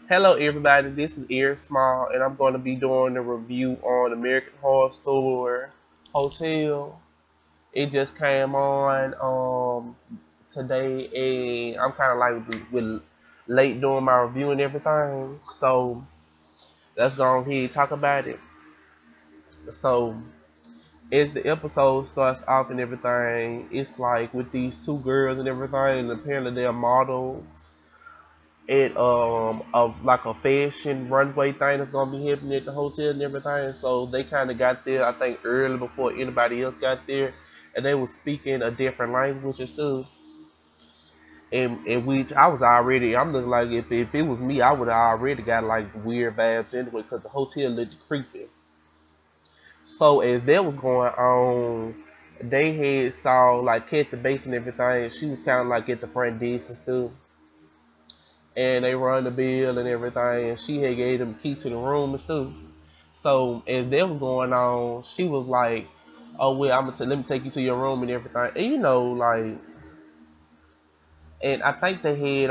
Hello, everybody. This is Ear Small, and I'm going to be doing a review on American Horror Story Hotel. It just came on today, and I'm kind of like with late doing my review and everything. So let's go ahead and talk about it. So as the episode starts off and everything, it's like with these two girls and everything, and apparently they're models at like a fashion runway thing that's gonna be happening at the hotel and everything. So they kind of got there, I think, early before anybody else got there, and they was speaking a different language and stuff. And which I was already, I'm looking like if it was me, I would have already got like weird vibes anyway, because the hotel looked creepy. So as that was going on, they had saw like Kathy Bates and everything. She was kind of like at the front desk and stuff, and they run the bill and everything, and she had gave them the key to the room and stuff. So as that was going on, she was like, "Oh well, let me take you to your room and everything." And like, and I think they had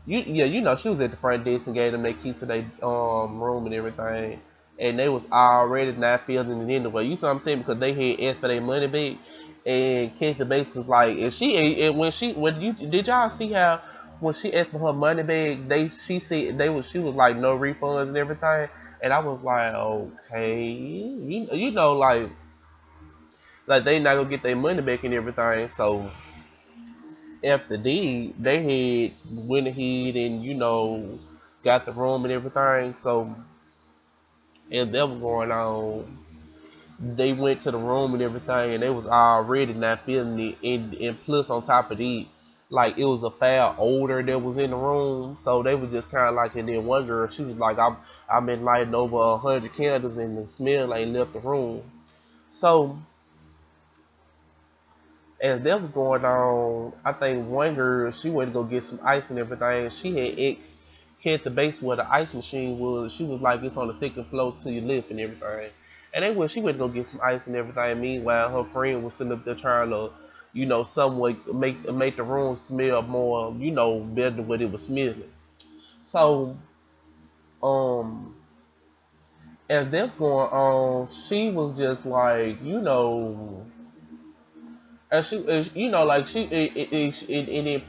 she was at the front desk and gave them their key to their room and everything, and they was already not feeling it anyway. You see what I'm saying? Because they had asked for their money back, and Kathy Bates was like, and when did y'all see how when she asked for her money back, she said she was like no refunds and everything, and I was like, okay, like they not gonna get their money back and everything, so after they had went ahead and got the room and everything. So as that was going on, they went to the room and everything, and they was already not feeling it. And plus, on top of that, like it was a foul odor that was in the room, so they was just kind of like. And then one girl, she was like, I've been lighting over 100 candles, and the smell ain't left the room." So as that was going on, I think one girl, she went to go get some ice and everything. She had hit the base where the ice machine was. She was like, "It's on the second floor to your left and everything." And she went to go get some ice and everything. Meanwhile, her friend was sitting up there trying to, somewhat make the room smell more, better than what it was smelling. So, um, as that's going on, she was just like, like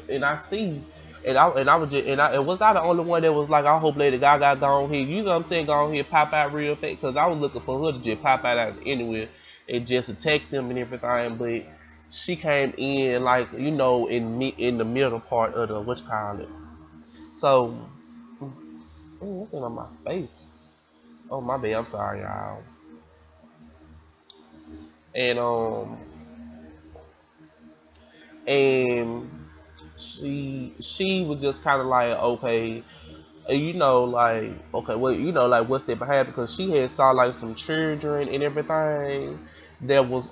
and I see, and I was just, and was I the only one that was like, I hope Lady Gaga gone here. You know what I'm saying? Gone here, pop out real fast, because I was looking for her to just pop out anywhere and just attack them and everything. But she came in like in the middle part of the what's called it. So, what's on my face? Oh my bad, I'm sorry, y'all. And and she was just kind of like, okay, like, okay, well, like what's that behind, because she had saw like some children and everything that was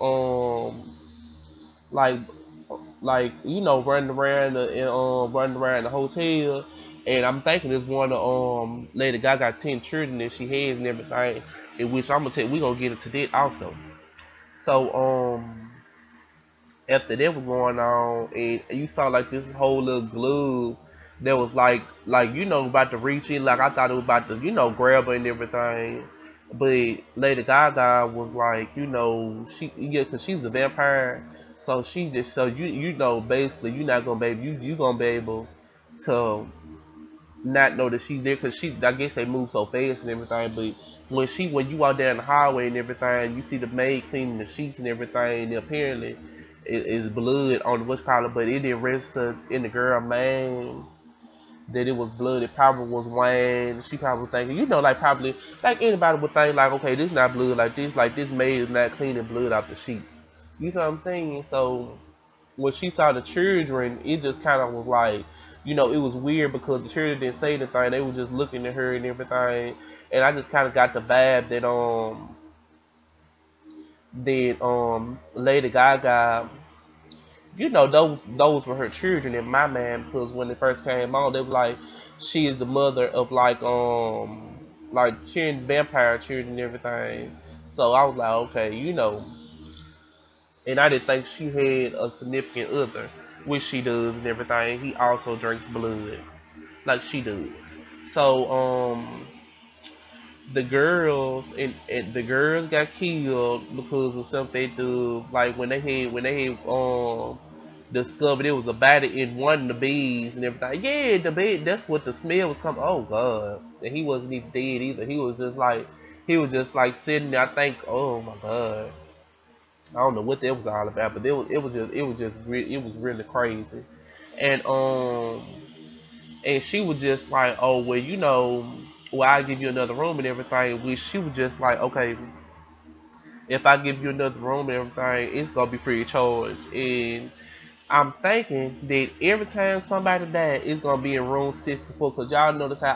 like running around the hotel, and I'm thinking it's one of Lady Gaga 10 children that she has and everything, in which I'm gonna tell we gonna get into that also. So after that was going on, and you saw like this whole little glove that was like about to reach in, like I thought it was about to grab her and everything, but Lady Gaga was like, because she's a vampire, so she just, so basically you're not gonna be able, you gonna be able to not know that she's there, because I guess they move so fast and everything. But when you walk down the highway and everything, you see the maid cleaning the sheets and everything, and apparently it is blood on what's called it, but it didn't register in the girl mind that it was blood. It probably was wine. She probably was thinking, like probably like anybody would think, like, okay, this not blood, like this maid is not cleaning blood off the sheets. You know what I'm saying? So when she saw the children, it just kind of was like, it was weird, because the children didn't say anything. They were just looking at her and everything. And I just kind of got the vibe that Lady Gaga, those were her children in my mind, because when it first came on, they were like, she is the mother of like 10 vampire children and everything. So I was like, okay, and I didn't think she had a significant other, which she does and everything. He also drinks blood. like she does. So the girls got killed because of something they do. Like when they had discovered it was a body in one of the beds and everything. Yeah, the bed. That's what the smell was coming. Oh god, and he wasn't even dead either. He was just like sitting there. I think. Oh my god. I don't know what that was all about, but it was really crazy. And she was just like, oh well, well I give you another room and everything. Which she was just like, okay, if I give you another room and everything, it's gonna be free of charge. And I'm thinking that every time somebody died, it's gonna be in room 64, cause y'all notice how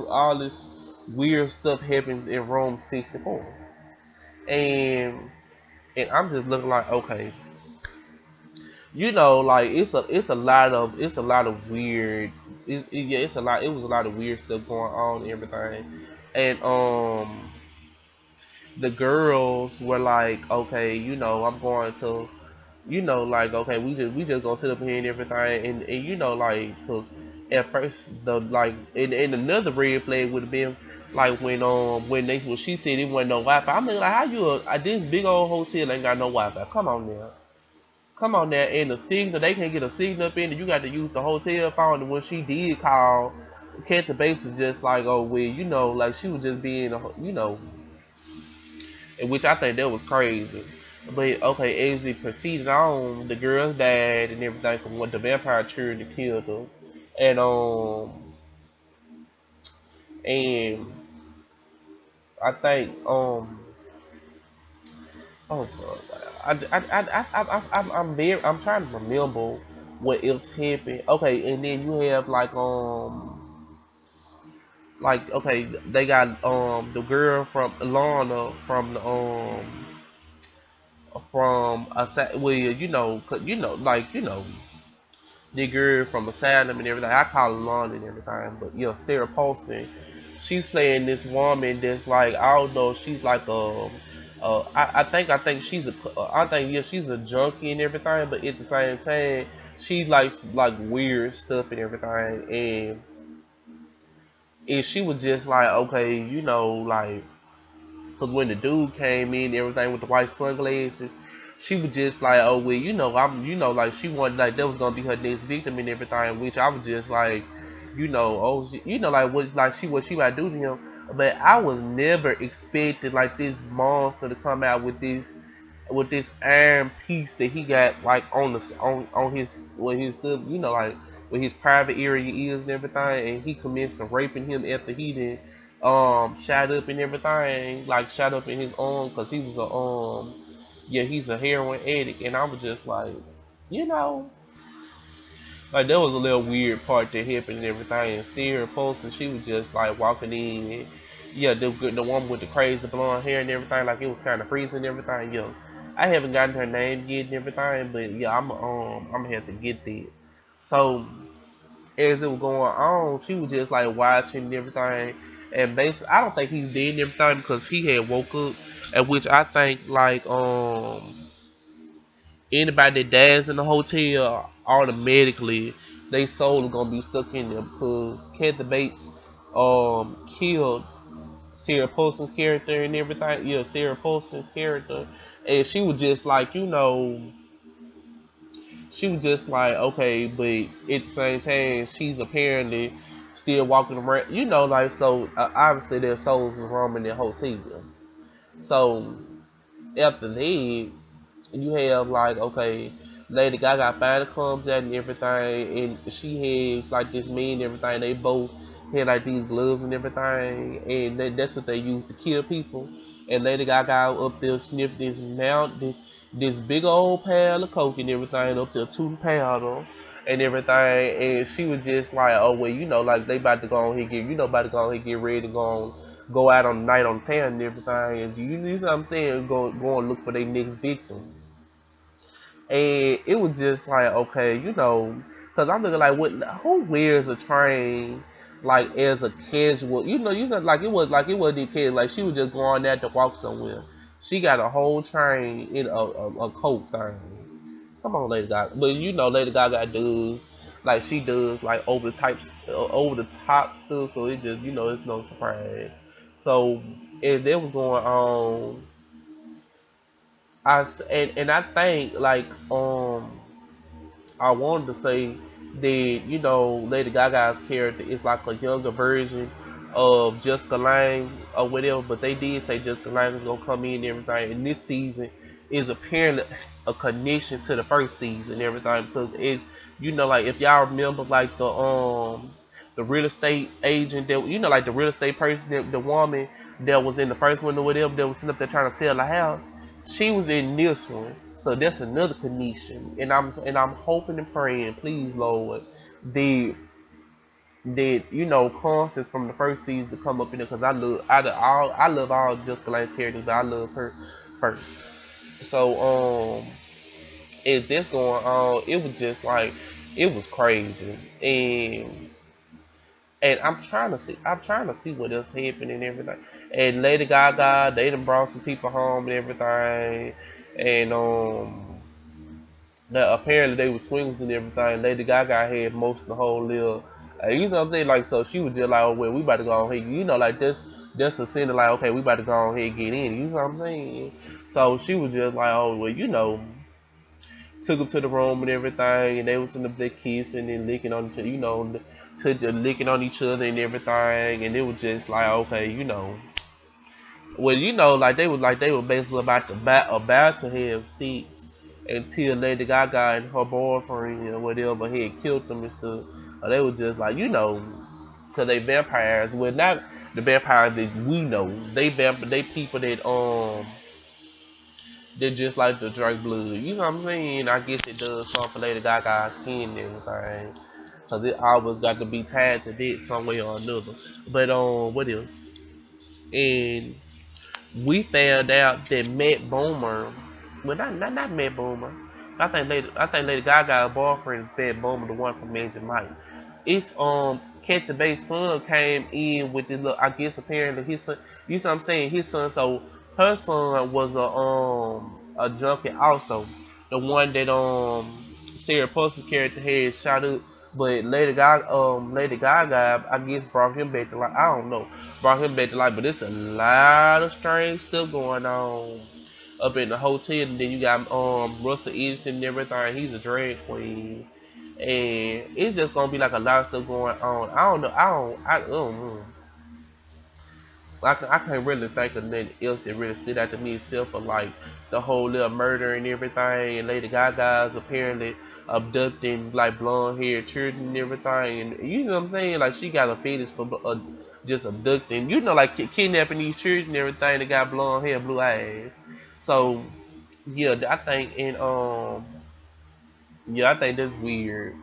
all this weird stuff happens in room 64, and I'm just looking like, okay, like it's a lot of weird. Yeah, it was a lot of weird stuff going on and everything, and the girls were like, okay, I'm going to, like, okay, we just gonna sit up here and everything, and like, cause at first the like, and another red flag would have been like when she said it wasn't no Wi-Fi. I'm like, how you this big old hotel ain't got no Wi-Fi? Come on now. Come on now, and the signal, they can't get a signal up in, and you got to use the hotel phone. And when she did call, Kathy Bates was just like, oh, well, like she was just being, in which I think that was crazy. But okay, as it proceeded on, the girls died and everything from what the vampire tried to kill them, and and I think oh god, I'm trying to remember what else happened. Okay, and then you have like okay, they got the girl from Lana from well, like the girl from Asylum and everything. I call her Lana and everything, but Sarah Paulson, she's playing this woman that's like, I don't know, she's like I think I think she's a junkie and everything, but at the same time she likes like weird stuff and everything, and she was just like, okay, like, because when the dude came in, everything with the white sunglasses, she was just like, oh well, like she wanted, like that was gonna be her next victim and everything, which I was just like, oh, like what she about to do to him. But I was never expecting like this monster to come out with this iron piece that he got like on his where his stuff, like where his private area is and everything, and he commenced to raping him after he did shot up and everything, like shot up in his arm because he was he's a heroin addict, and I was just like, you know like that was a little weird part that happened and everything. And Sarah Paulson, she was just like walking in. Yeah, the woman with the crazy blonde hair and everything, like it was kind of freezing and everything. Yeah, I haven't gotten her name yet and everything, but yeah, I'm gonna have to get that. So as it was going on, she was just like watching and everything. And basically, I don't think he's dead and everything because he had woke up. At which I think like anybody that dies in the hotel automatically they soul is gonna be stuck in there because Kathy Bates killed Sarah Paulson's character and everything. Yeah, Sarah Paulson's character, and she was just like, she was just like, okay, but at the same time, she's apparently still walking around, like, so obviously their souls is roaming the hotel. So after that, you have like, okay, Lady Gaga finally comes out and everything, and she has like this man and everything. They both had like these gloves and everything, and that's what they use to kill people. And Lady Gaga up there sniffed this big old pile of coke and everything up there, tooting powder and everything, and she was just like, oh well, like they about to go on here about to go on here get ready to go out on the night on town and everything, and you know what I'm saying, go and look for their next victim. And it was just like, okay, because I'm looking like, who wears a train like as a casual? You said like it wasn't casual. Like she was just going there to walk somewhere. She got a whole train in a coat thing. Come on, Lady Gaga. But Lady Gaga does. like she does like over the top stuff. So it just it's no surprise. So if that was going on, and I think like I wanted to say that Lady Gaga's character is like a younger version of Jessica Lange or whatever, but they did say Jessica Lange is gonna come in and everything. And this season is apparently a connection to the first season and everything because it's like if y'all remember like the real estate agent that like the real estate person the woman that was in the first one or whatever that was sitting up there trying to sell the house, she was in this one. So that's another connection, and I'm hoping and praying, please Lord, that Constance from the first season to come up in there because I love all Jessica Lange's characters, but I love her first. So if this going on, it was just like it was crazy, and I'm trying to see what else happened and everything. And Lady Gaga, they done brought some people home and everything, and now apparently they were swingers and everything. Lady Gaga had most of the whole little. You know what I'm saying? Like so, she was just like, "Oh well, we about to go on here." Like that's a sin of like, okay, we about to go on here and get in. You know what I'm saying? So she was just like, "Oh well, took them to the room and everything, and they was in the bed kissing and licking on each other, to the licking on each other and everything, and it was just like, okay, well, like they were basically about to have sex until Lady Gaga and her boyfriend or whatever had killed them and stuff. They were just like, cause they vampires. Well, not the vampires that we know. They people that just like to drink blood. You know what I'm saying? I guess it does something for Lady Gaga's skin and everything. Cause it always got to be tied to that some way or another. But what else? And we found out that Matt Bomer, well not Matt Bomer. I think Lady Gaga's boyfriend is Matt Bomer, the one from Magic Mike. It's Kathy Bates' son came in with this little. I guess apparently his son. You know what I'm saying? His son. So her son was a junkie also. The one that Sarah Paulson's character had shot up. But Lady Gaga, I guess brought him back to life. I don't know, brought him back to life. But it's a lot of strange stuff going on up in the hotel. And then you got Russell Easton and everything. He's a drag queen, and it's just gonna be like a lot of stuff going on. I don't know. I don't know. I can't really think of nothing else that really stood out to me except for like the whole little murder and everything. And Lady Gaga's apparently abducting like blonde haired children and everything. And you know what I'm saying? Like she got a fetish for just abducting. Like kidnapping these children and everything. They got blonde hair, blue eyes. So yeah, I think that's weird.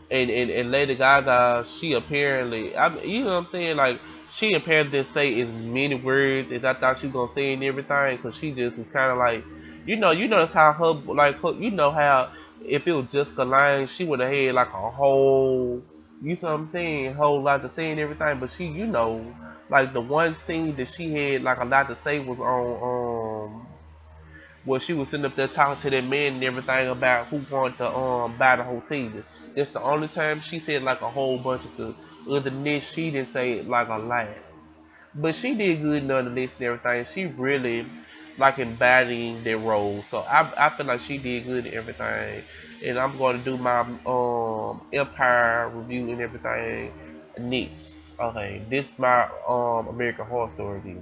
And Lady Gaga, she apparently, you know what I'm saying, like she apparently didn't say as many words as I thought she was gonna say and everything, cause she just was kind of like, you notice how how if it was Jessica Lange, she would have had like a whole, you know what I'm saying, whole lot to say and everything, but she, like the one scene that she had like a lot to say was on where she was sitting up there talking to that man and everything about who wanted to buy the hotel. That's the only time she said like a whole bunch of stuff. Other than this, she didn't say like a lot. But she did good nonetheless and everything. She really like embodying that role. So I feel like she did good and everything. And I'm going to do my Empire review and everything next. Okay, this is my American Horror Story review.